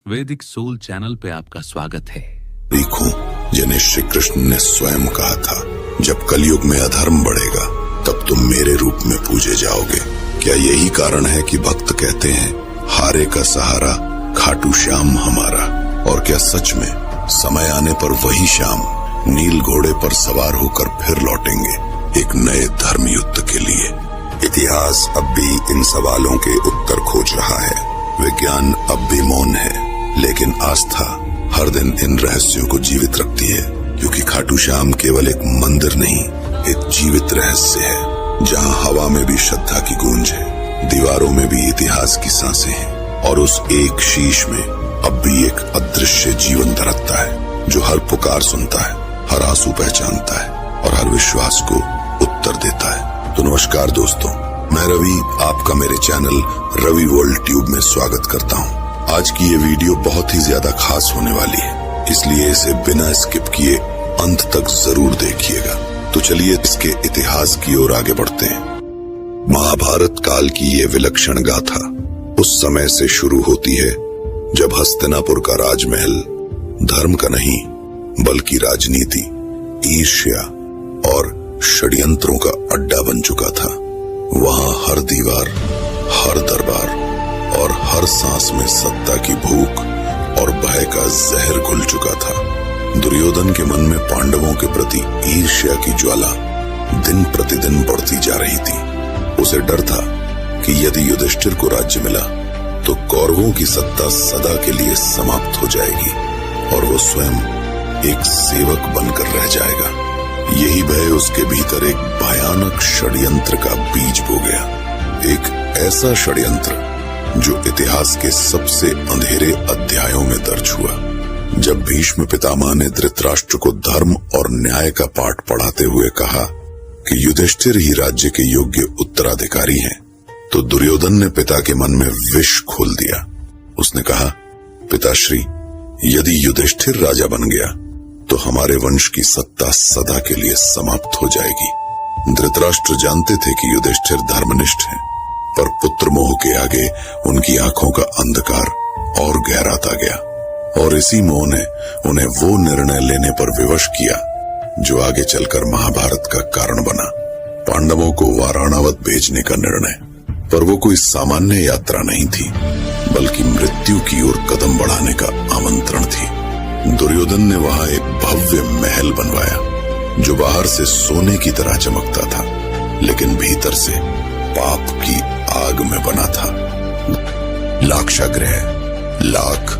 वैदिक soul channel पे आपका स्वागत है। देखूं जिन्हें श्री कृष्ण ने स्वयं कहा था, जब कलयुग में अधर्म बढ़ेगा तब तुम मेरे रूप में पूजे जाओगे। क्या यही कारण है कि भक्त कहते हैं हारे का सहारा खाटू श्याम हमारा? और क्या सच में समय आने पर वही श्याम नील घोड़े पर सवार होकर फिर लौटेंगे एक नए धर्म युद्ध के लिए? इतिहास अब भी इन सवालों के उत्तर खोज रहा है। विज्ञान अब भी मौन है, लेकिन आस्था हर दिन इन रहस्यों को जीवित रखती है, क्योंकि खाटू श्याम केवल एक मंदिर नहीं, एक जीवित रहस्य है, जहां हवा में भी श्रद्धा की गूंज है, दीवारों में भी इतिहास की सांसें हैं, और उस एक शीश में अब भी एक अदृश्य जीवन धड़कता है, जो हर पुकार सुनता है, हर आंसू पहचानता है और हर विश्वास को उत्तर देता है। तो नमस्कार दोस्तों, मैं रवि आपका मेरे चैनल रवि वर्ल्ड ट्यूब में स्वागत करता हूं। आज की ये वीडियो बहुत ही ज्यादा खास होने वाली है, इसलिए इसे बिना स्किप किए अंत तक जरूर देखिएगा। तो चलिए इसके इतिहास की ओर आगे बढ़ते हैं। महाभारत काल की ये विलक्षण गाथा उस समय से शुरू होती है जब हस्तिनापुर का राजमहल धर्म का नहीं बल्कि राजनीति, ईर्ष्या और षड्यंत्रों का अड्डा बन चुका था। वहां हर दीवार, हर दरबार और हर सांस में सत्ता की भूख और भय का जहर घुल चुका था। दुर्योधन के मन में पांडवों के प्रति ईर्ष्या की ज्वाला दिन प्रतिदिन बढ़ती जा रही थी। उसे डर था कि यदि युधिष्ठिर को राज्य मिला तो कौरवों की सत्ता सदा के लिए समाप्त हो जाएगी और वो स्वयं एक सेवक बनकर रह जाएगा। यही भय उसके भीतर एक भयानक षड्यंत्र का बीज बो गया, एक ऐसा षड्यंत्र जो इतिहास के सबसे अंधेरे अध्यायों में दर्ज हुआ। जब भीष्म पितामह ने धृतराष्ट्र को धर्म और न्याय का पाठ पढ़ाते हुए कहा कि युधिष्ठिर ही राज्य के योग्य उत्तराधिकारी हैं, तो दुर्योधन ने पिता के मन में विष खोल दिया। उसने कहा, पिताश्री, यदि युधिष्ठिर राजा बन गया तो हमारे वंश की सत्ता सदा के लिए समाप्त हो जाएगी। धृतराष्ट्र जानते थे कि युधिष्ठिर धर्मनिष्ठ हैं, पर पुत्र मोह के आगे उनकी आंखों का अंधकार और गहराता गया, और इसी मोह ने उन्हें वो निर्णय लेने पर विवश किया जो आगे चलकर महाभारत का कारण बना। पांडवों को वाराणवत भेजने का निर्णय, पर वो कोई सामान्य यात्रा नहीं थी, बल्कि मृत्यु की ओर कदम बढ़ाने का आमंत्रण थी। दुर्योधन ने वहां एक भव्य महल बनवाया जो बाहर से सोने की तरह चमकता था, लेकिन भीतर से पाप की आग में बना था। लाक्षागृह, लाख